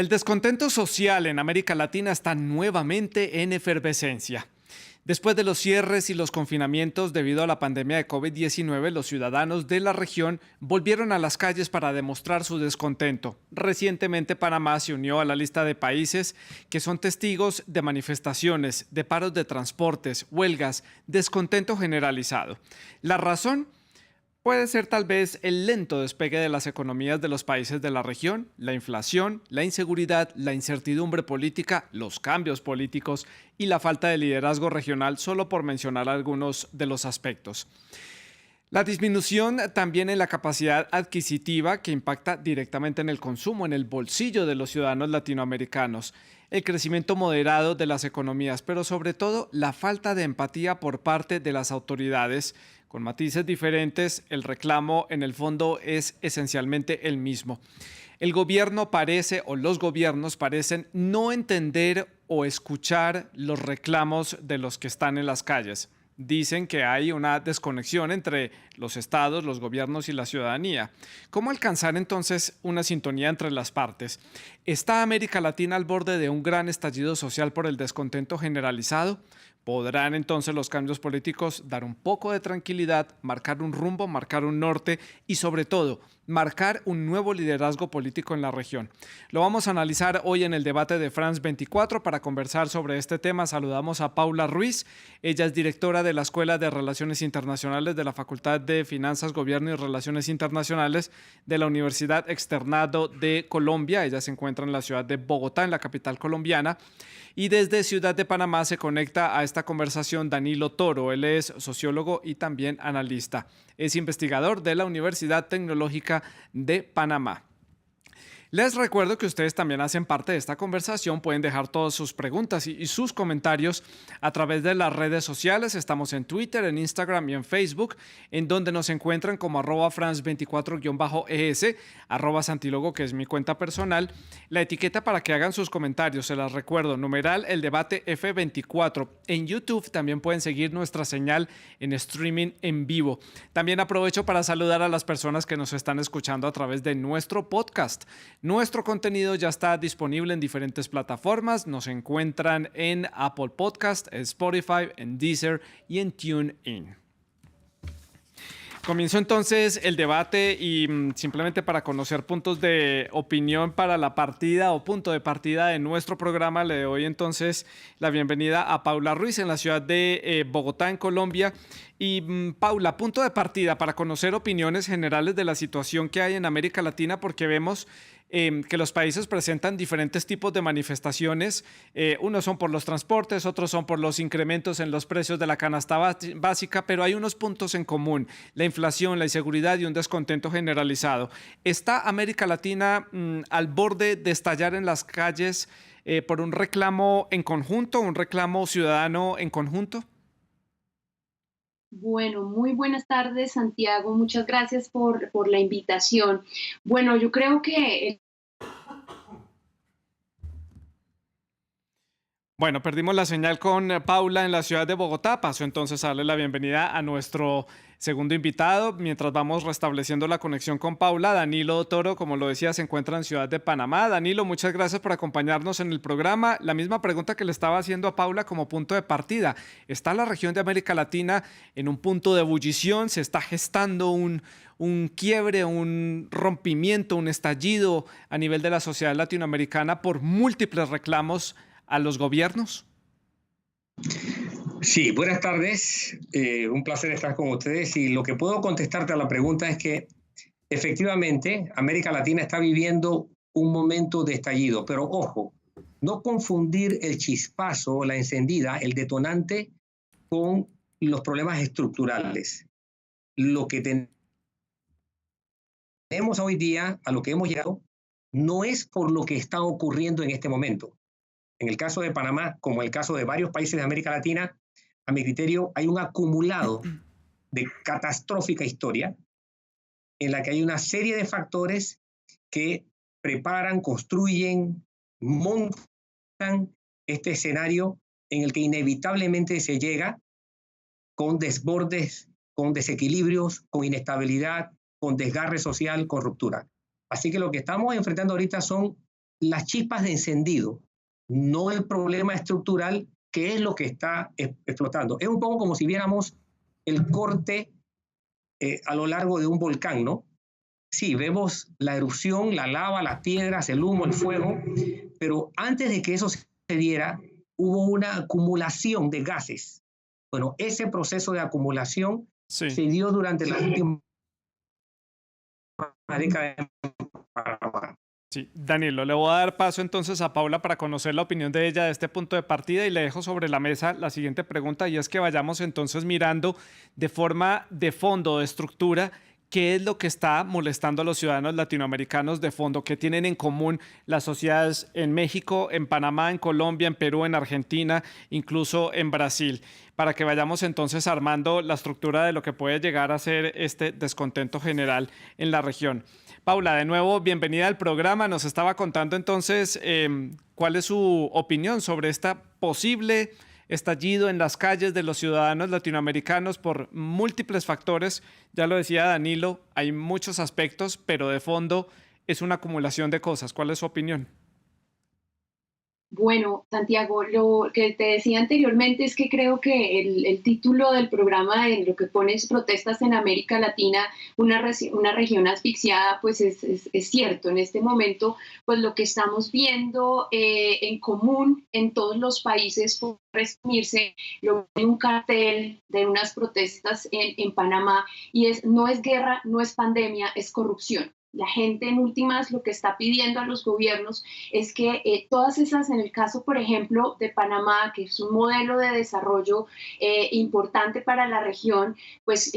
El descontento social en América Latina está nuevamente en efervescencia. Después de los cierres y los confinamientos debido a la pandemia de COVID-19, los ciudadanos de la región volvieron a las calles para demostrar su descontento. Recientemente, Panamá se unió a la lista de países que son testigos de manifestaciones, de paros de transportes, huelgas, descontento generalizado. La razón puede ser tal vez el lento despegue de las economías de los países de la región, la inflación, la inseguridad, la incertidumbre política, los cambios políticos y la falta de liderazgo regional, solo por mencionar algunos de los aspectos. La disminución también en la capacidad adquisitiva que impacta directamente en el consumo, en el bolsillo de los ciudadanos latinoamericanos, el crecimiento moderado de las economías, pero sobre todo la falta de empatía por parte de las autoridades. Con matices diferentes, el reclamo en el fondo es esencialmente el mismo. El gobierno parece, o los gobiernos parecen, no entender o escuchar los reclamos de los que están en las calles. Dicen que hay una desconexión entre los estados, los gobiernos y la ciudadanía. ¿Cómo alcanzar entonces una sintonía entre las partes? ¿Está América Latina al borde de un gran estallido social por el descontento generalizado? ¿Podrán entonces los cambios políticos dar un poco de tranquilidad, marcar un rumbo, marcar un norte y sobre todo marcar un nuevo liderazgo político en la región? Lo vamos a analizar hoy en el debate de France 24. Para conversar sobre este tema saludamos a Paula Ruiz. Ella es directora de la Escuela de Relaciones Internacionales de la Facultad de Finanzas, Gobierno y Relaciones Internacionales de la Universidad Externado de Colombia. Ella se encuentra en la ciudad de Bogotá, en la capital colombiana. Y desde Ciudad de Panamá se conecta a esta conversación Danilo Toro. Él es sociólogo y también analista. Es investigador de la Universidad Tecnológica de Panamá. Les recuerdo que ustedes también hacen parte de esta conversación, pueden dejar todas sus preguntas y sus comentarios a través de las redes sociales. Estamos en Twitter, en Instagram y en Facebook, en donde nos encuentran como @France24-ES, @Santilogo, que es mi cuenta personal. La etiqueta para que hagan sus comentarios, se las recuerdo, numeral el debate F24. En YouTube también pueden seguir nuestra señal en streaming en vivo. También aprovecho para saludar a las personas que nos están escuchando a través de nuestro podcast. Nuestro contenido ya está disponible en diferentes plataformas. Nos encuentran en Apple Podcast, en Spotify, en Deezer y en TuneIn. Comienzo entonces el debate y simplemente para conocer puntos de opinión para la partida o punto de partida de nuestro programa, le doy entonces la bienvenida a Paula Ruiz en la ciudad de Bogotá, en Colombia. Y Paula, punto de partida para conocer opiniones generales de la situación que hay en América Latina, porque vemos que los países presentan diferentes tipos de manifestaciones. Unos son por los transportes, otros son por los incrementos en los precios de la canasta básica, pero hay unos puntos en común: la inflación, la inseguridad y un descontento generalizado. ¿Está América Latina al borde de estallar en las calles por un reclamo en conjunto, un reclamo ciudadano en conjunto? Bueno, muy buenas tardes, Santiago. Muchas gracias por la invitación. Bueno, yo creo que Bueno, perdimos la señal con Paula en la ciudad de Bogotá. Paso entonces a darle la bienvenida a nuestro segundo invitado. Mientras vamos restableciendo la conexión con Paula, Danilo Toro, como lo decía, se encuentra en Ciudad de Panamá. Danilo, muchas gracias por acompañarnos en el programa. La misma pregunta que le estaba haciendo a Paula como punto de partida. ¿Está la región de América Latina en un punto de ebullición? ¿Se está gestando un quiebre, un rompimiento, un estallido a nivel de la sociedad latinoamericana por múltiples reclamos a los gobiernos? Sí, buenas tardes. Un placer estar con ustedes. Y lo que puedo contestarte a la pregunta es que efectivamente América Latina está viviendo un momento de estallido. Pero ojo, no confundir el chispazo, la encendida, el detonante con los problemas estructurales. Lo que tenemos hoy día, a lo que hemos llegado, no es por lo que está ocurriendo en este momento. En el caso de Panamá, como en el caso de varios países de América Latina, a mi criterio hay un acumulado de catastrófica historia en la que hay una serie de factores que preparan, construyen, montan este escenario en el que inevitablemente se llega con desbordes, con desequilibrios, con inestabilidad, con desgarre social, con ruptura. Así que lo que estamos enfrentando ahorita son las chispas de encendido, no el problema estructural, que es lo que está explotando. Es un poco como si viéramos el corte a lo largo de un volcán, ¿no? Sí, vemos la erupción, la lava, las piedras, el humo, el fuego, pero antes de que eso se diera, hubo una acumulación de gases. Bueno, ese proceso de acumulación Sí. se dio durante la última década de Panamá. Sí, Danilo, le voy a dar paso entonces a Paula para conocer la opinión de ella de este punto de partida y le dejo sobre la mesa la siguiente pregunta y es que vayamos entonces mirando de forma de fondo, de estructura, qué es lo que está molestando a los ciudadanos latinoamericanos de fondo, qué tienen en común las sociedades en México, en Panamá, en Colombia, en Perú, en Argentina, incluso en Brasil, para que vayamos entonces armando la estructura de lo que puede llegar a ser este descontento general en la región. Paula, de nuevo, bienvenida al programa. Nos estaba contando entonces cuál es su opinión sobre esta posible estallido en las calles de los ciudadanos latinoamericanos por múltiples factores. Ya lo decía Danilo, hay muchos aspectos, pero de fondo es una acumulación de cosas. ¿Cuál es su opinión? Bueno, Santiago, lo que te decía anteriormente es que creo que el título del programa en lo que pones protestas en América Latina, una región asfixiada, pues es cierto. En este momento, pues lo que estamos viendo en común en todos los países, por resumirse, lo de un cartel de unas protestas en Panamá, y no es guerra, no es pandemia, es corrupción. La gente en últimas lo que está pidiendo a los gobiernos es que todas esas, en el caso, por ejemplo, de Panamá, que es un modelo de desarrollo importante para la región, pues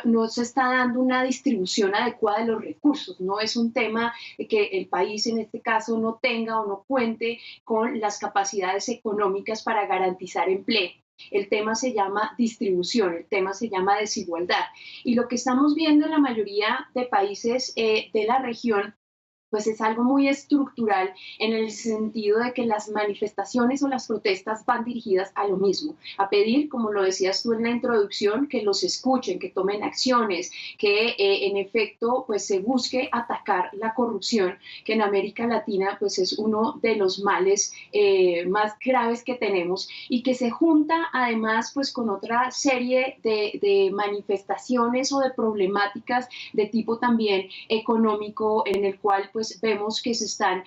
no se está dando una distribución adecuada de los recursos. No es un tema de que el país, en este caso, no tenga o no cuente con las capacidades económicas para garantizar empleo. El tema se llama distribución, el tema se llama desigualdad. Y lo que estamos viendo en la mayoría de países de la región pues es algo muy estructural en el sentido de que las manifestaciones o las protestas van dirigidas a lo mismo, a pedir, como lo decías tú en la introducción, que los escuchen, que tomen acciones, que en efecto pues se busque atacar la corrupción, que en América Latina pues es uno de los males más graves que tenemos y que se junta además pues con otra serie de manifestaciones o de problemáticas de tipo también económico en el cual pues vemos que se están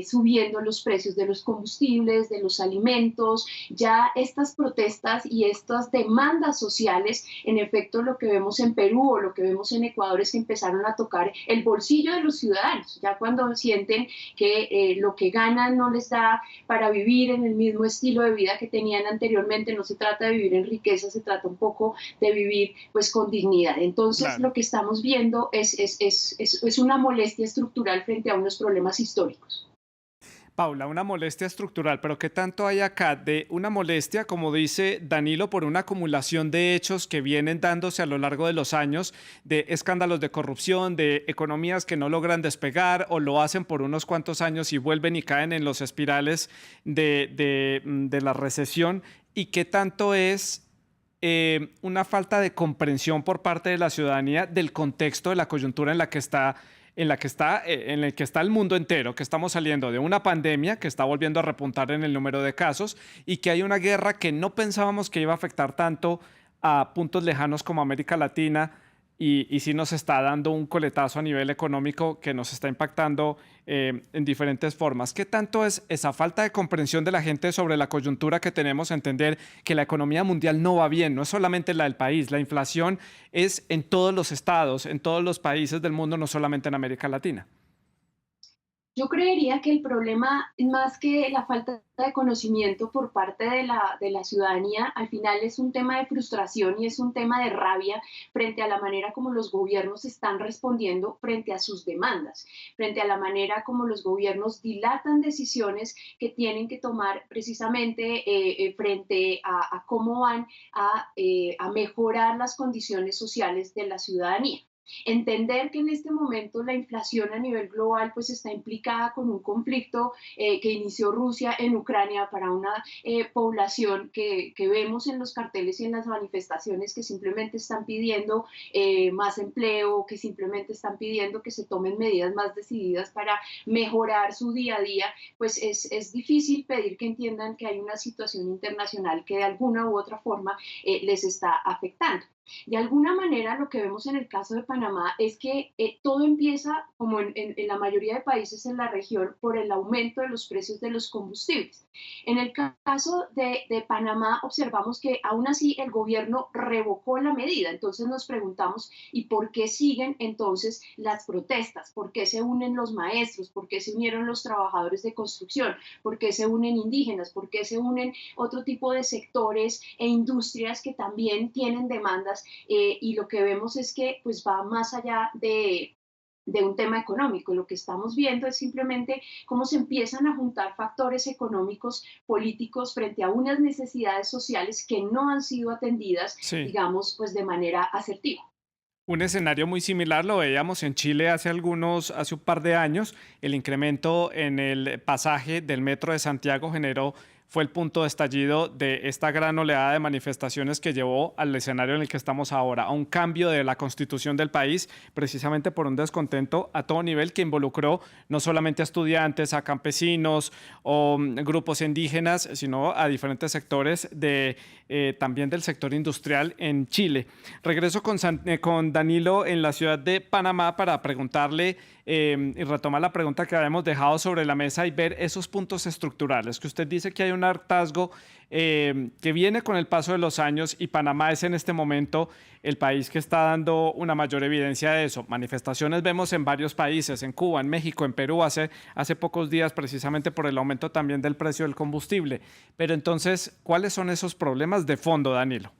subiendo los precios de los combustibles, de los alimentos. Ya estas protestas y estas demandas sociales, en efecto, lo que vemos en Perú o lo que vemos en Ecuador es que empezaron a tocar el bolsillo de los ciudadanos, ya cuando sienten que lo que ganan no les da para vivir en el mismo estilo de vida que tenían anteriormente. No se trata de vivir en riqueza, se trata un poco de vivir pues con dignidad. Entonces, Claro. lo que estamos viendo es una molestia estructural frente a unos problemas históricos. Paula, una molestia estructural, pero ¿qué tanto hay acá de una molestia, como dice Danilo, por una acumulación de hechos que vienen dándose a lo largo de los años, de escándalos de corrupción, de economías que no logran despegar o lo hacen por unos cuantos años y vuelven y caen en los espirales de la recesión? ¿Y qué tanto es una falta de comprensión por parte de la ciudadanía del contexto de la coyuntura en el que está el mundo entero, que estamos saliendo de una pandemia que está volviendo a repuntar en el número de casos y que hay una guerra que no pensábamos que iba a afectar tanto a puntos lejanos como América Latina y sí nos está dando un coletazo a nivel económico que nos está impactando en diferentes formas? ¿Qué tanto es esa falta de comprensión de la gente sobre la coyuntura que tenemos, entender que la economía mundial no va bien, no es solamente la del país, la inflación es en todos los estados, en todos los países del mundo, no solamente en América Latina? Yo creería que el problema, más que la falta de conocimiento por parte de la ciudadanía, al final es un tema de frustración y es un tema de rabia frente a la manera como los gobiernos están respondiendo frente a sus demandas, frente a la manera como los gobiernos dilatan decisiones que tienen que tomar precisamente frente a cómo van a mejorar las condiciones sociales de la ciudadanía. Entender que en este momento la inflación a nivel global pues está implicada con un conflicto que inició Rusia en Ucrania para una población que vemos en los carteles y en las manifestaciones que simplemente están pidiendo más empleo, que simplemente están pidiendo que se tomen medidas más decididas para mejorar su día a día, pues es difícil pedir que entiendan que hay una situación internacional que de alguna u otra forma les está afectando. De alguna manera, lo que vemos en el caso de Panamá es que todo empieza, como en la mayoría de países en la región, por el aumento de los precios de los combustibles. En el caso de Panamá, observamos que aún así el gobierno revocó la medida. Entonces nos preguntamos, ¿y por qué siguen entonces las protestas? ¿Por qué se unen los maestros? ¿Por qué se unieron los trabajadores de construcción? ¿Por qué se unen indígenas? ¿Por qué se unen otro tipo de sectores e industrias que también tienen demandas? Y lo que vemos es que pues va más allá de un tema económico. Lo que estamos viendo es simplemente cómo se empiezan a juntar factores económicos, políticos, frente a unas necesidades sociales que no han sido atendidas, Sí. digamos, pues de manera asertiva. Un escenario muy similar lo veíamos en Chile hace un par de años. El incremento en el pasaje del metro de Santiago fue el punto de estallido de esta gran oleada de manifestaciones que llevó al escenario en el que estamos ahora, a un cambio de la constitución del país, precisamente por un descontento a todo nivel que involucró no solamente a estudiantes, a campesinos o grupos indígenas, sino a diferentes sectores también del sector industrial en Chile. Regreso con Danilo en la ciudad de Panamá para preguntarle y retomar la pregunta que habíamos dejado sobre la mesa y ver esos puntos estructurales, que usted dice que hay un hartazgo que viene con el paso de los años y Panamá es en este momento el país que está dando una mayor evidencia de eso. Manifestaciones vemos en varios países, en Cuba, en México, en Perú, hace pocos días precisamente por el aumento también del precio del combustible. Pero entonces, ¿cuáles son esos problemas de fondo, Danilo?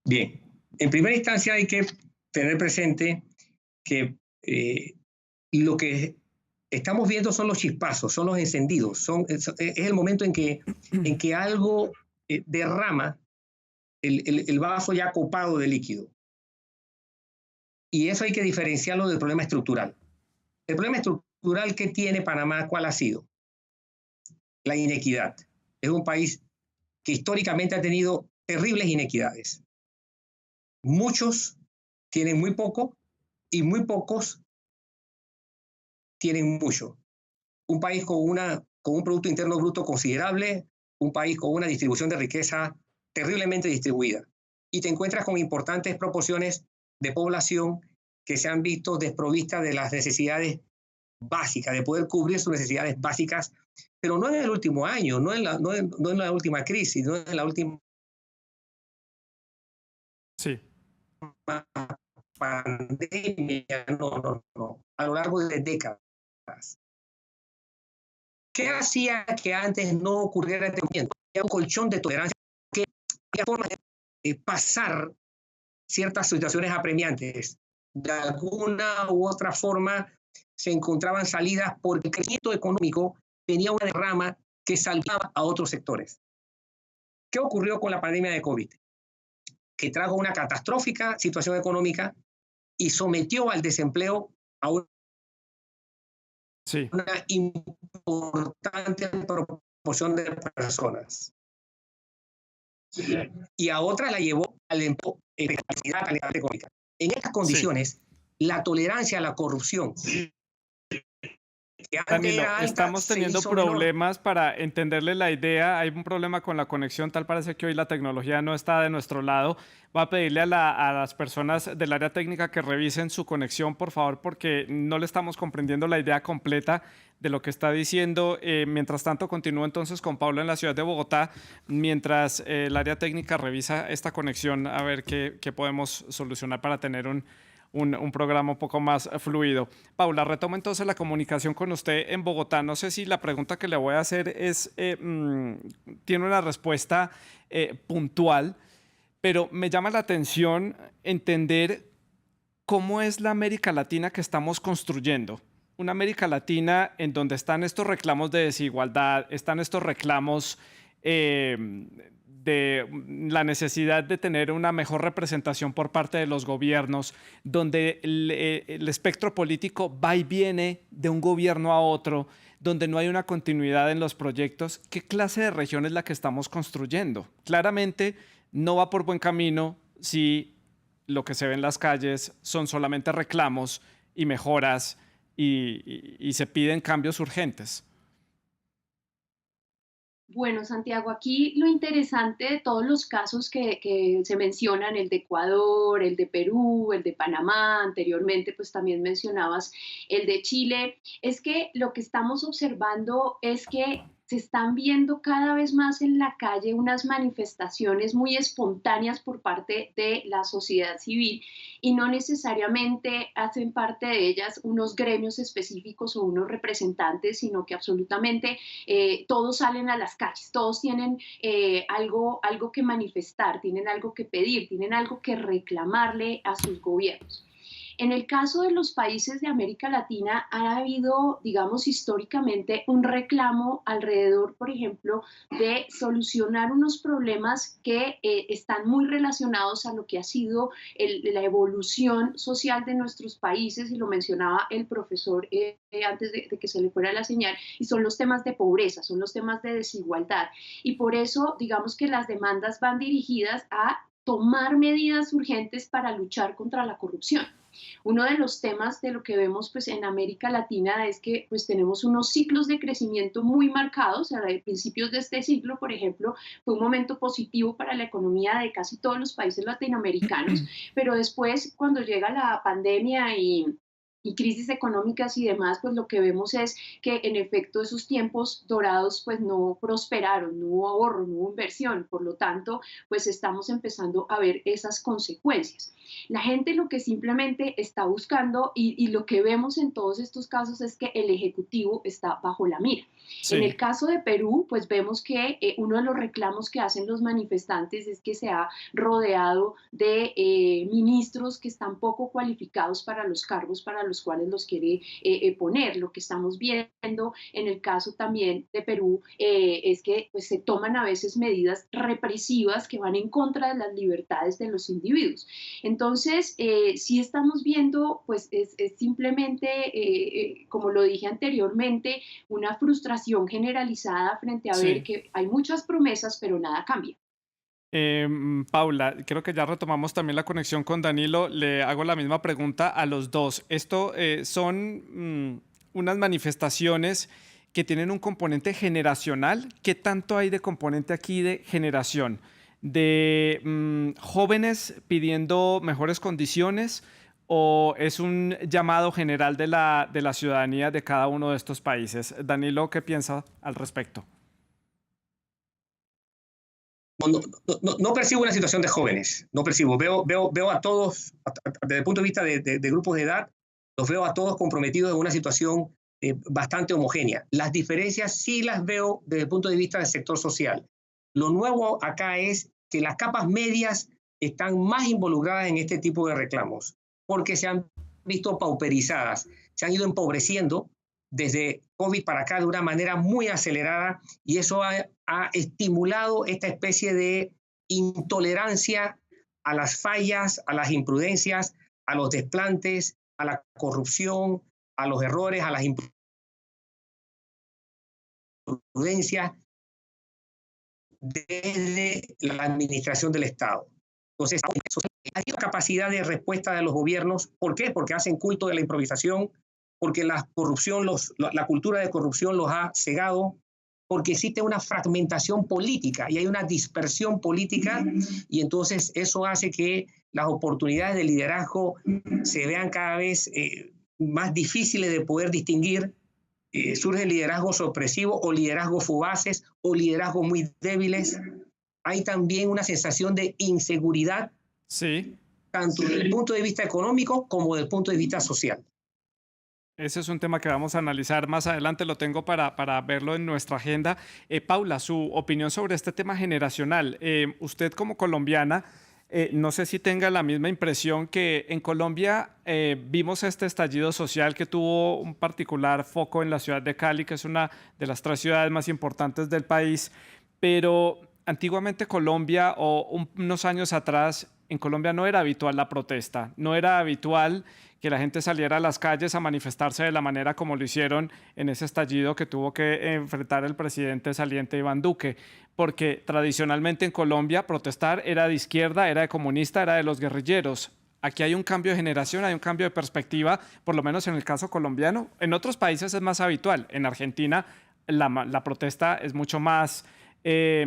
Bien, en primera instancia hay que tener presente que lo que estamos viendo son los chispazos, son los encendidos, es el momento en que algo derrama el vaso ya copado de líquido. Y eso hay que diferenciarlo del problema estructural. El problema estructural que tiene Panamá, ¿cuál ha sido? La inequidad. Es un país que históricamente ha tenido terribles inequidades. Muchos tienen muy poco y muy pocos tienen mucho. Un país con un Producto Interno Bruto considerable, un país con una distribución de riqueza terriblemente distribuida. Y te encuentras con importantes proporciones de población que se han visto desprovistas de las necesidades básicas, de poder cubrir sus necesidades básicas, pero no en el último año, no en la última crisis, no en la última Sí. pandemia, no, a lo largo de décadas. ¿Qué hacía que antes no ocurriera este movimiento? Había un colchón de tolerancia que había formas de pasar ciertas situaciones apremiantes. De alguna u otra forma se encontraban salidas porque el crecimiento económico tenía una derrama que salvaba a otros sectores. ¿Qué ocurrió con la pandemia de COVID? Que trajo una catastrófica situación económica y sometió al desempleo a una importante proporción de personas. Y a otras la llevó al empleo económica. En estas condiciones, la tolerancia a la corrupción, Danilo, estamos teniendo problemas para entenderle la idea. Hay un problema con la conexión. Tal parece que hoy la tecnología no está de nuestro lado. Va a pedirle a las personas del área técnica que revisen su conexión, por favor, porque no le estamos comprendiendo la idea completa de lo que está diciendo. Mientras tanto, continúo entonces con Pablo en la ciudad de Bogotá, mientras el área técnica revisa esta conexión a ver qué podemos solucionar para tener un programa un poco más fluido. Paula, retomo entonces la comunicación con usted en Bogotá. No sé si la pregunta que le voy a hacer tiene una respuesta puntual, pero me llama la atención entender cómo es la América Latina que estamos construyendo. Una América Latina en donde están estos reclamos de desigualdad, están estos reclamos la necesidad de tener una mejor representación por parte de los gobiernos, donde el espectro político va y viene de un gobierno a otro, donde no hay una continuidad en los proyectos, ¿qué clase de región es la que estamos construyendo? Claramente no va por buen camino si lo que se ve en las calles son solamente reclamos y mejoras y se piden cambios urgentes. Bueno, Santiago, aquí lo interesante de todos los casos que se mencionan, el de Ecuador, el de Perú, el de Panamá, anteriormente pues también mencionabas el de Chile, es que lo que estamos observando es que se están viendo cada vez más en la calle unas manifestaciones muy espontáneas por parte de la sociedad civil y no necesariamente hacen parte de ellas unos gremios específicos o unos representantes, sino que absolutamente todos salen a las calles, todos tienen algo que manifestar, tienen algo que pedir, tienen algo que reclamarle a sus gobiernos. En el caso de los países de América Latina, ha habido, digamos, históricamente un reclamo alrededor, por ejemplo, de solucionar unos problemas que están muy relacionados a lo que ha sido la evolución social de nuestros países, y lo mencionaba el profesor antes de que se le fuera la señal, y son los temas de pobreza, son los temas de desigualdad. Y por eso, digamos que las demandas van dirigidas a tomar medidas urgentes para luchar contra la corrupción. Uno de los temas de lo que vemos pues, en América Latina es que pues, tenemos unos ciclos de crecimiento muy marcados. A principios de este siglo, por ejemplo, fue un momento positivo para la economía de casi todos los países latinoamericanos, pero después, cuando llega la pandemia y crisis económicas y demás, pues lo que vemos es que en efecto esos tiempos dorados pues no prosperaron, no hubo ahorro, no hubo inversión, por lo tanto pues estamos empezando a ver esas consecuencias. La gente lo que simplemente está buscando y lo que vemos en todos estos casos es que el Ejecutivo está bajo la mira. En el Sí. caso de Perú, pues vemos que uno de los reclamos que hacen los manifestantes es que se ha rodeado de ministros que están poco cualificados para los cargos para los cuales los quiere poner. Lo que estamos viendo en el caso también de Perú es que pues, se toman a veces medidas represivas que van en contra de las libertades de los individuos. Entonces, sí estamos viendo, pues es simplemente, como lo dije anteriormente, una frustración generalizada frente a ver Sí. que hay muchas promesas, pero nada cambia. Paula, creo que ya retomamos también la conexión con Danilo. Le hago la misma pregunta a los dos. Esto son unas manifestaciones que tienen un componente generacional. ¿Qué tanto hay de componente aquí de generación? ¿De jóvenes pidiendo mejores condiciones o es un llamado general de la ciudadanía de cada uno de estos países? Danilo, ¿qué piensa al respecto? No percibo una situación de jóvenes, no percibo, veo a todos, desde el punto de vista de grupos de edad, los veo a todos comprometidos en una situación bastante homogénea. Las diferencias sí las veo desde el punto de vista del sector social. Lo nuevo acá es que las capas medias están más involucradas en este tipo de reclamos, porque se han visto pauperizadas, se han ido empobreciendo desde COVID para acá de una manera muy acelerada, y eso ha estimulado esta especie de intolerancia a las fallas, a las imprudencias, a los desplantes, a la corrupción, a los errores, a las imprudencias desde la administración del Estado. Entonces, hay una capacidad de respuesta de los gobiernos. ¿Por qué? Porque hacen culto de la improvisación, porque la corrupción, la cultura de corrupción los ha cegado, porque existe una fragmentación política y hay una dispersión política, y entonces eso hace que las oportunidades de liderazgo se vean cada vez más difíciles de poder distinguir. Surgen liderazgos opresivos o liderazgos fugaces o liderazgos muy débiles. Hay también una sensación de inseguridad, Sí. tanto desde el punto de vista económico como desde el punto de vista social. Ese es un tema que vamos a analizar más adelante, lo tengo para verlo en nuestra agenda. Paula, su opinión sobre este tema generacional. Usted como colombiana, no sé si tenga la misma impresión que en Colombia vimos este estallido social que tuvo un particular foco en la ciudad de Cali, que es una de las 3 ciudades más importantes del país, pero antiguamente Colombia o unos años atrás, en Colombia no era habitual la protesta, no era habitual que la gente saliera a las calles a manifestarse de la manera como lo hicieron en ese estallido que tuvo que enfrentar el presidente saliente Iván Duque, porque tradicionalmente en Colombia protestar era de izquierda, era de comunista, era de los guerrilleros. Aquí hay un cambio de generación, hay un cambio de perspectiva, por lo menos en el caso colombiano. En otros países es más habitual. En Argentina la protesta es mucho más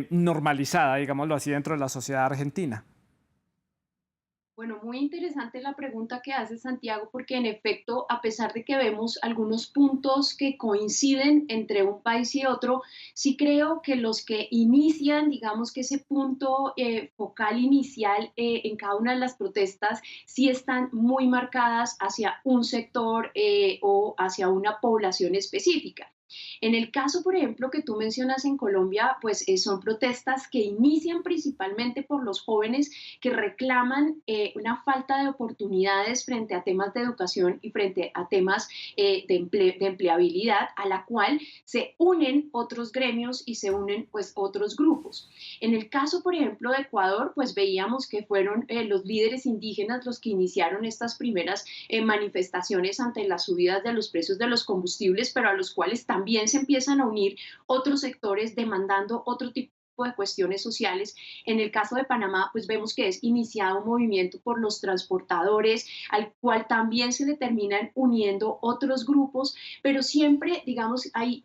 normalizada, digámoslo así, dentro de la sociedad argentina. Bueno, muy interesante la pregunta que hace Santiago, porque en efecto, a pesar de que vemos algunos puntos que coinciden entre un país y otro, sí creo que los que inician, digamos que ese punto focal inicial en cada una de las protestas, sí están muy marcadas hacia un sector o hacia una población específica. En el caso, por ejemplo, que tú mencionas en Colombia, pues son protestas que inician principalmente por los jóvenes que reclaman una falta de oportunidades frente a temas de educación y frente a temas de empleabilidad, a la cual se unen otros gremios y se unen pues otros grupos. En el caso, por ejemplo, de Ecuador, pues veíamos que fueron los líderes indígenas los que iniciaron estas primeras manifestaciones ante las subidas de los precios de los combustibles, pero a los cuales también se empiezan a unir otros sectores demandando otro tipo de cuestiones sociales. En el caso de Panamá, pues vemos que es iniciado un movimiento por los transportadores, al cual también se le terminan uniendo otros grupos, pero siempre, digamos, hay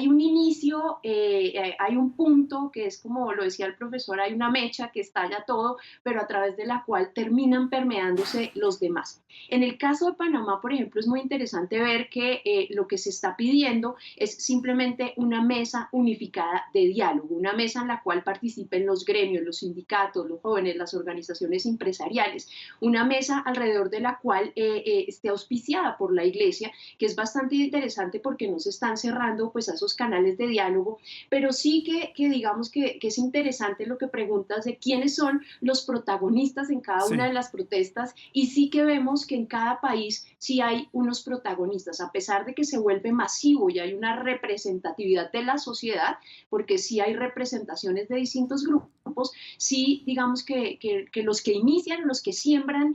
un inicio, hay un punto que es como lo decía el profesor, hay una mecha que estalla todo, pero a través de la cual terminan permeándose los demás. En el caso de Panamá, por ejemplo, es muy interesante ver que lo que se está pidiendo es simplemente una mesa unificada de diálogo, una mesa en la cual participen los gremios, los sindicatos, los jóvenes, las organizaciones empresariales, una mesa alrededor de la cual esté auspiciada por la iglesia, que es bastante interesante porque no se están cerrando pues a esos canales de diálogo, pero sí que digamos que es interesante lo que preguntas de quiénes son los protagonistas en cada una Sí. de las protestas, y sí que vemos que en cada país sí hay unos protagonistas, a pesar de que se vuelve masivo y hay una representatividad de la sociedad, porque sí hay representaciones de distintos grupos, sí digamos que los que inician, los que siembran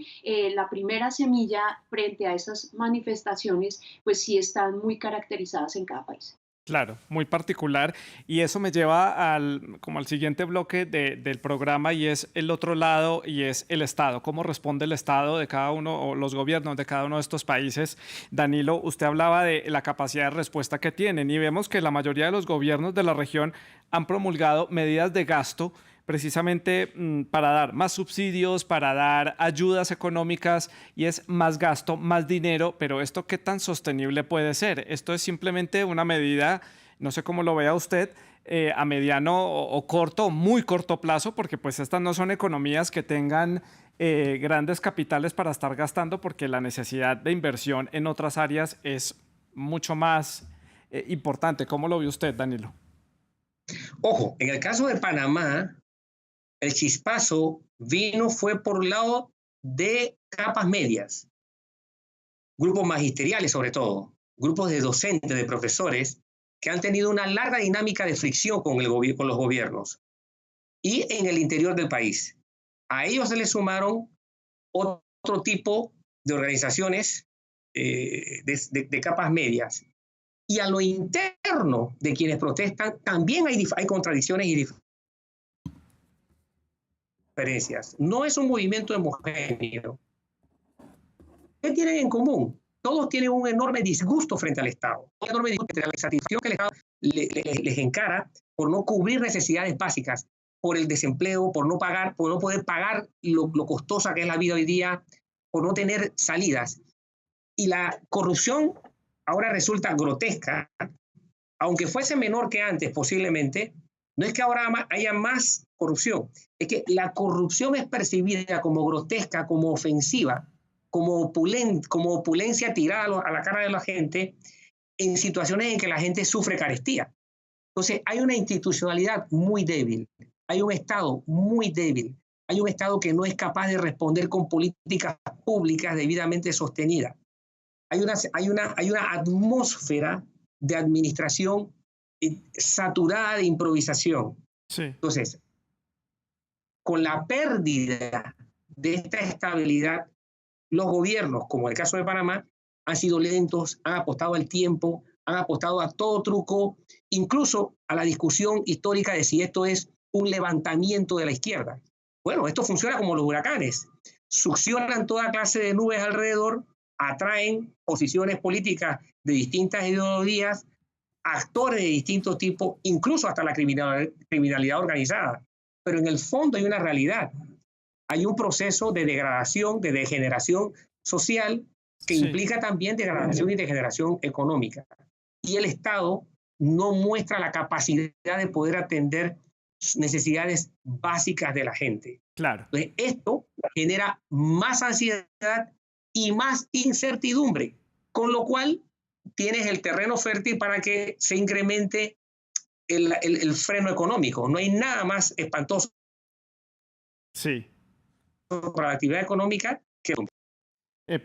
la primera semilla frente a esas manifestaciones, pues sí están muy caracterizadas en cada país. Claro, muy particular. Y eso me lleva como al siguiente bloque del programa y es el otro lado y es el Estado. ¿Cómo responde el Estado de cada uno o los gobiernos de cada uno de estos países? Danilo, usted hablaba de la capacidad de respuesta que tienen y vemos que la mayoría de los gobiernos de la región han promulgado medidas de gasto precisamente para dar más subsidios, para dar ayudas económicas y es más gasto, más dinero, pero ¿esto qué tan sostenible puede ser? Esto es simplemente una medida, no sé cómo lo vea usted, a mediano o corto, muy corto plazo, porque pues estas no son economías que tengan grandes capitales para estar gastando, porque la necesidad de inversión en otras áreas es mucho más importante. ¿Cómo lo ve usted, Danilo? Ojo, en el caso de Panamá, el chispazo fue por un lado de capas medias, grupos magisteriales sobre todo, grupos de docentes, de profesores, que han tenido una larga dinámica de fricción con los gobiernos y en el interior del país. A ellos se les sumaron otro tipo de organizaciones de capas medias. Y a lo interno de quienes protestan también hay contradicciones y diferencias. No es un movimiento homogéneo. ¿Qué tienen en común? Todos tienen un enorme disgusto frente al Estado, un enorme disgusto frente a la insatisfacción que el Estado les encara por no cubrir necesidades básicas, por el desempleo, por no pagar, por no poder pagar lo costosa que es la vida hoy día, por no tener salidas. Y la corrupción ahora resulta grotesca, aunque fuese menor que antes posiblemente. No es que ahora haya más corrupción, es que la corrupción es percibida como grotesca, como ofensiva, como opulencia tirada a la cara de la gente en situaciones en que la gente sufre carestía. Entonces hay una institucionalidad muy débil, hay un Estado muy débil, hay un Estado que no es capaz de responder con políticas públicas debidamente sostenidas. Hay una atmósfera de administración saturada de improvisación. Sí. Entonces, con la pérdida de esta estabilidad, los gobiernos, como el caso de Panamá, han sido lentos, han apostado al tiempo, han apostado a todo truco, incluso a la discusión histórica de si esto es un levantamiento de la izquierda. Bueno, esto funciona como los huracanes. Succionan toda clase de nubes alrededor, atraen posiciones políticas de distintas ideologías, actores de distintos tipos, incluso hasta la criminalidad organizada. Pero en el fondo hay una realidad. Hay un proceso de degradación, de degeneración social que implica también degradación y degeneración económica. Y el Estado no muestra la capacidad de poder atender necesidades básicas de la gente. Claro. Entonces, esto genera más ansiedad y más incertidumbre, con lo cual tienes el terreno fértil para que se incremente el freno económico. No hay nada más espantoso para la actividad económica que...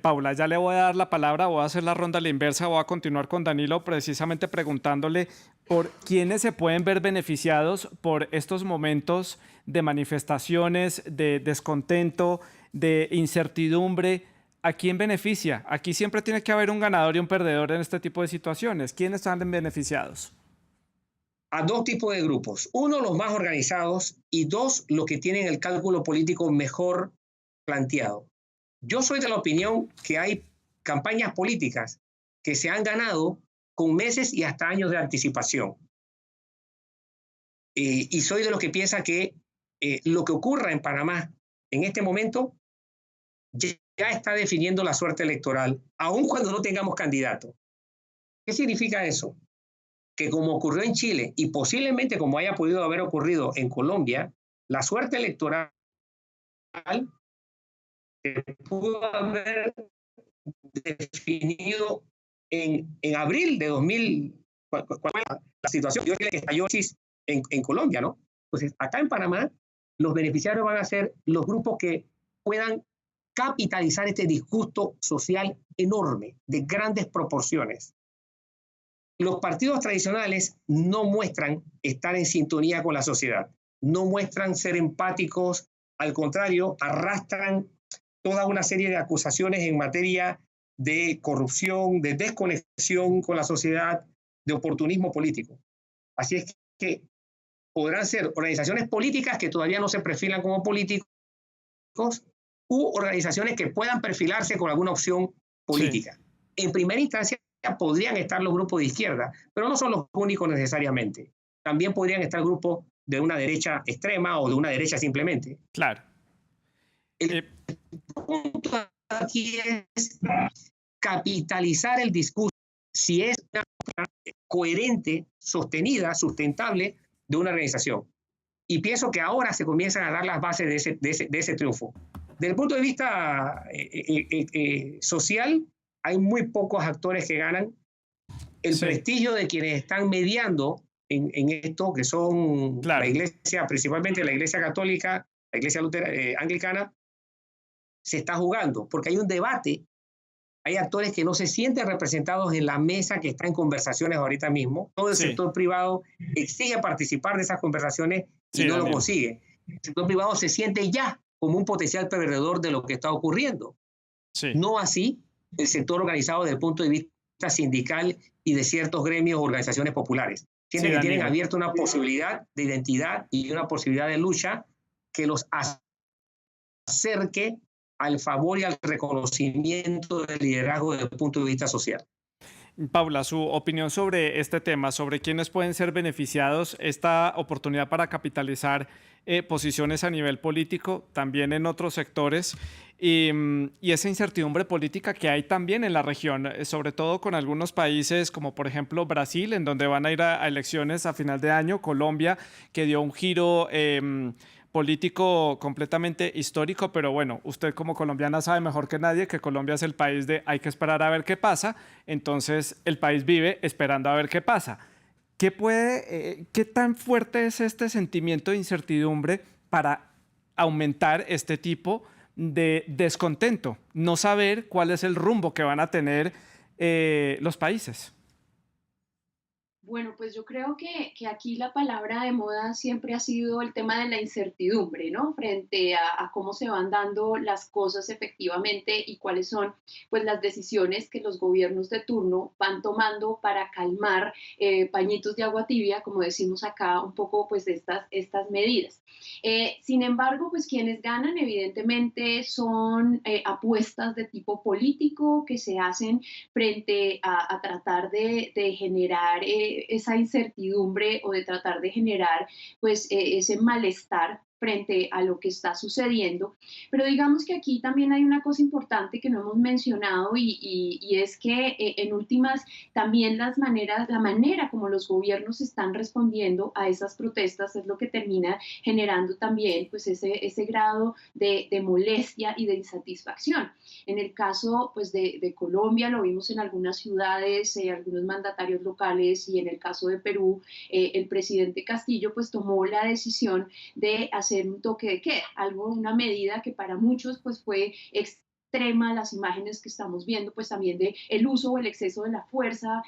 Paula, ya le voy a dar la palabra, voy a hacer la ronda a la inversa, voy a continuar con Danilo precisamente preguntándole por quiénes se pueden ver beneficiados por estos momentos de manifestaciones, de descontento, de incertidumbre. ¿A quién beneficia? Aquí siempre tiene que haber un ganador y un perdedor en este tipo de situaciones. ¿Quiénes están beneficiados? A dos tipos de grupos. Uno, los más organizados, y dos, los que tienen el cálculo político mejor planteado. Yo soy de la opinión que hay campañas políticas que se han ganado con meses y hasta años de anticipación. Y soy de los que piensa que lo que ocurra en Panamá en este momento ya está definiendo la suerte electoral, aun cuando no tengamos candidato. ¿Qué significa eso? Que como ocurrió en Chile y posiblemente como haya podido haber ocurrido en Colombia, la suerte electoral pudo haber definido en abril de 2000, la situación que estalló en Colombia, ¿no? Entonces, acá en Panamá, los beneficiarios van a ser los grupos que puedan capitalizar este disgusto social enorme, de grandes proporciones. Los partidos tradicionales no muestran estar en sintonía con la sociedad, no muestran ser empáticos, al contrario, arrastran toda una serie de acusaciones en materia de corrupción, de desconexión con la sociedad, de oportunismo político. Así es que podrán ser organizaciones políticas que todavía no se perfilan como políticos u organizaciones que puedan perfilarse con alguna opción política. Sí. En primera instancia podrían estar los grupos de izquierda, pero no son los únicos necesariamente. También podrían estar grupos de una derecha extrema o de una derecha simplemente. Claro. El punto aquí es capitalizar el discurso si es una coherente, sostenida, sustentable de una organización. Y pienso que ahora se comienzan a dar las bases de ese triunfo. Desde el punto de vista social, hay muy pocos actores que ganan. El prestigio de quienes están mediando en esto, que son la iglesia, principalmente la iglesia católica, la iglesia anglicana, se está jugando, porque hay un debate, hay actores que no se sienten representados en la mesa que está en conversaciones ahorita mismo. Todo el sector privado exige participar de esas conversaciones y no lo consigue. El sector privado se siente ya como un potencial perdedor de lo que está ocurriendo. No así el sector organizado desde el punto de vista sindical y de ciertos gremios o organizaciones populares. Tienen abierta una posibilidad de identidad y una posibilidad de lucha que los acerque al favor y al reconocimiento del liderazgo desde el punto de vista social. Paula, su opinión sobre este tema, sobre quiénes pueden ser beneficiados, esta oportunidad para capitalizar posiciones a nivel político, también en otros sectores, y esa incertidumbre política que hay también en la región, sobre todo con algunos países como por ejemplo Brasil, en donde van a ir a elecciones a final de año, Colombia, que dio un giro político completamente histórico, pero bueno, usted como colombiana sabe mejor que nadie que Colombia es el país de hay que esperar a ver qué pasa, entonces el país vive esperando a ver qué pasa. ¿Qué tan fuerte es este sentimiento de incertidumbre para aumentar este tipo de descontento? No saber cuál es el rumbo que van a tener los países. Bueno, pues yo creo que aquí la palabra de moda siempre ha sido el tema de la incertidumbre, ¿no? Frente a cómo se van dando las cosas efectivamente y cuáles son pues las decisiones que los gobiernos de turno van tomando para calmar pañitos de agua tibia, como decimos acá, un poco pues de estas medidas. Sin embargo, pues quienes ganan evidentemente son apuestas de tipo político que se hacen frente a tratar de generar esa incertidumbre o de tratar de generar pues ese malestar frente a lo que está sucediendo. Pero digamos que aquí también hay una cosa importante que no hemos mencionado y es que en últimas también la manera como los gobiernos están respondiendo a esas protestas es lo que termina generando también pues ese grado de molestia y de insatisfacción. En el caso pues, de Colombia lo vimos en algunas ciudades, algunos mandatarios locales y en el caso de Perú, el presidente Castillo pues tomó la decisión de hacer un toque de queda, algo, una medida que para muchos pues fue extrema, las imágenes que estamos viendo pues también de el uso o el exceso de la fuerza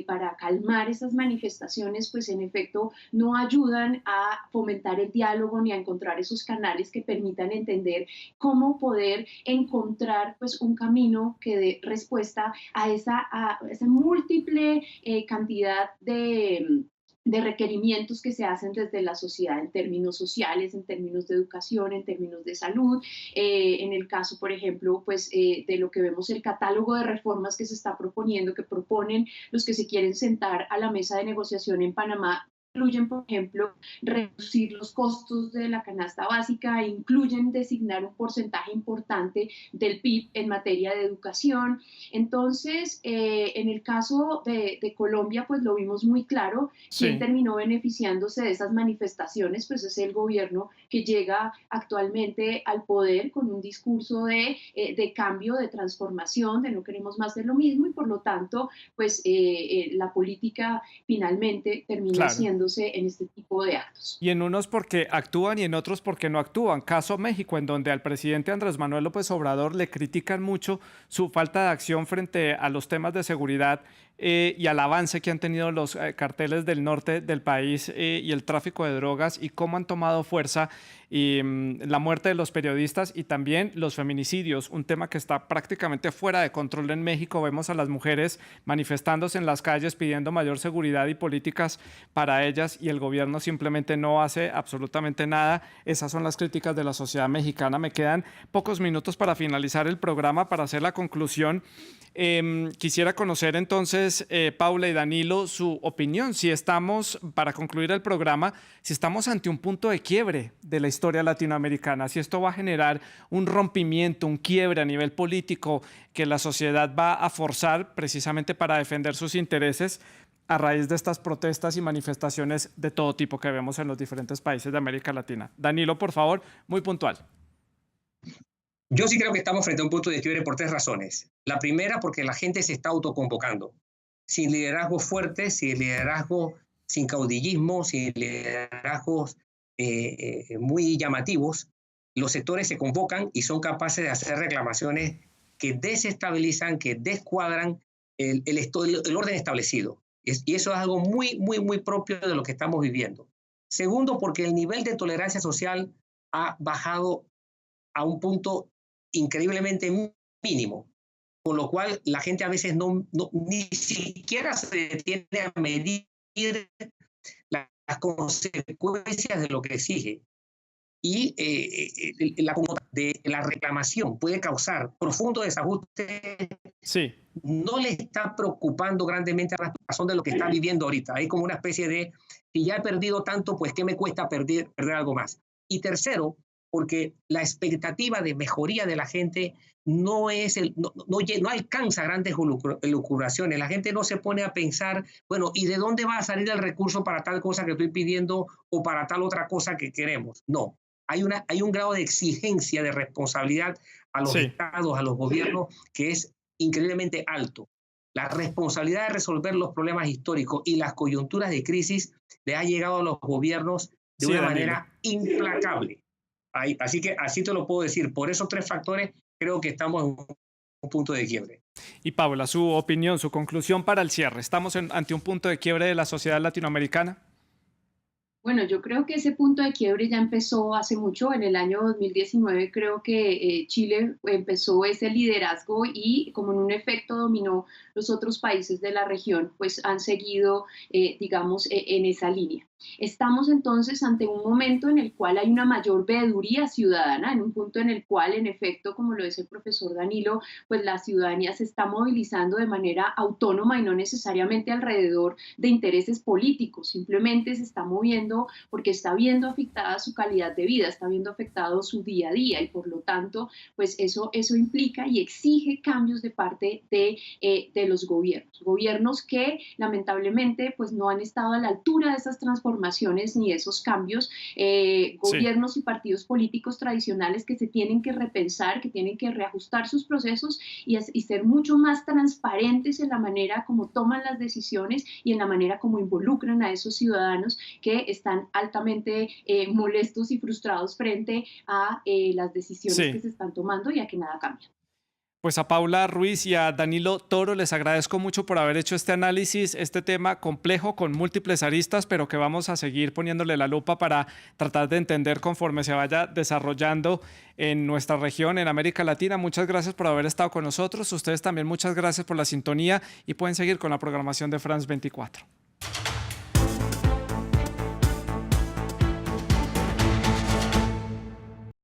para calmar esas manifestaciones pues en efecto no ayudan a fomentar el diálogo ni a encontrar esos canales que permitan entender cómo poder encontrar pues un camino que dé respuesta a esa múltiple cantidad de requerimientos que se hacen desde la sociedad en términos sociales, en términos de educación, en términos de salud. En el caso, por ejemplo, pues de lo que vemos el catálogo de reformas que se está proponiendo, que proponen los que se quieren sentar a la mesa de negociación en Panamá, incluyen, por ejemplo, reducir los costos de la canasta básica, incluyen designar un porcentaje importante del PIB en materia de educación. Entonces, en el caso de Colombia, pues lo vimos muy claro. Quien Sí. terminó beneficiándose de esas manifestaciones, pues es el gobierno que llega actualmente al poder con un discurso de cambio, de transformación, de no queremos más de lo mismo y por lo tanto, pues la política finalmente termina Claro. haciéndose en este tipo de actos. Y en unos porque actúan y en otros porque no actúan. Caso México, en donde al presidente Andrés Manuel López Obrador le critican mucho su falta de acción frente a los temas de seguridad y al avance que han tenido los carteles del norte del país y el tráfico de drogas y cómo han tomado fuerza y la muerte de los periodistas y también los feminicidios, un tema que está prácticamente fuera de control en México. Vemos a las mujeres manifestándose en las calles pidiendo mayor seguridad y políticas para ellas y el gobierno simplemente no hace absolutamente nada. Esas son las críticas de la sociedad mexicana. Me quedan pocos minutos para finalizar el programa, para hacer la conclusión. Quisiera conocer entonces, Paula y Danilo, su opinión. Si estamos, para concluir el programa, si estamos ante un punto de quiebre de la historia latinoamericana, si esto va a generar un rompimiento, un quiebre a nivel político que la sociedad va a forzar precisamente para defender sus intereses a raíz de estas protestas y manifestaciones de todo tipo que vemos en los diferentes países de América Latina. Danilo, por favor, muy puntual. Yo sí creo que estamos frente a un punto de quiebre por tres razones. La primera, porque la gente se está autoconvocando. Sin liderazgo fuerte, sin liderazgo, sin caudillismo, sin liderazgos muy llamativos, los sectores se convocan y son capaces de hacer reclamaciones que desestabilizan, que descuadran el orden establecido. Y eso es algo muy, muy, muy propio de lo que estamos viviendo. Segundo, porque el nivel de tolerancia social ha bajado a un punto increíblemente mínimo, con lo cual la gente a veces ni siquiera se detiene a medir las consecuencias de lo que exige. Y la reclamación puede causar profundo desajuste, Sí, no le está preocupando grandemente a la razón de lo que está viviendo ahorita. Hay como una especie de, si ya he perdido tanto, pues ¿qué me cuesta perder algo más? Y tercero, porque la expectativa de mejoría de la gente no alcanza grandes elucubraciones. La gente no se pone a pensar, bueno, ¿y de dónde va a salir el recurso para tal cosa que estoy pidiendo o para tal otra cosa que queremos? No. Hay un grado de exigencia, de responsabilidad a los sí. estados, a los gobiernos, que es increíblemente alto. La responsabilidad de resolver los problemas históricos y las coyunturas de crisis le ha llegado a los gobiernos de Sí, una Danilo. manera implacable. Así que así te lo puedo decir. Por esos tres factores creo que estamos en un punto de quiebre. Y Paula, su opinión, su conclusión para el cierre. ¿Estamos ante un punto de quiebre de la sociedad latinoamericana? Bueno, yo creo que ese punto de quiebre ya empezó hace mucho. En el año 2019 creo que Chile empezó ese liderazgo y como en un efecto dominó, los otros países de la región pues han seguido, digamos, en esa línea. Estamos entonces ante un momento en el cual hay una mayor veeduría ciudadana, en un punto en el cual, en efecto, como lo dice el profesor Danilo, pues la ciudadanía se está movilizando de manera autónoma y no necesariamente alrededor de intereses políticos, simplemente se está moviendo porque está viendo afectada su calidad de vida, está viendo afectado su día a día y por lo tanto, pues eso implica y exige cambios de parte de los gobiernos que lamentablemente pues no han estado a la altura de esas transformaciones ni esos cambios, Sí. gobiernos y partidos políticos tradicionales que se tienen que repensar, que tienen que reajustar sus procesos y ser mucho más transparentes en la manera como toman las decisiones y en la manera como involucran a esos ciudadanos que están altamente molestos y frustrados frente a las decisiones que Sí. se están tomando y a que nada cambia. Pues a Paula Ruiz y a Danilo Toro les agradezco mucho por haber hecho este análisis, este tema complejo con múltiples aristas, pero que vamos a seguir poniéndole la lupa para tratar de entender conforme se vaya desarrollando en nuestra región, en América Latina. Muchas gracias por haber estado con nosotros. Ustedes también muchas gracias por la sintonía y pueden seguir con la programación de France 24.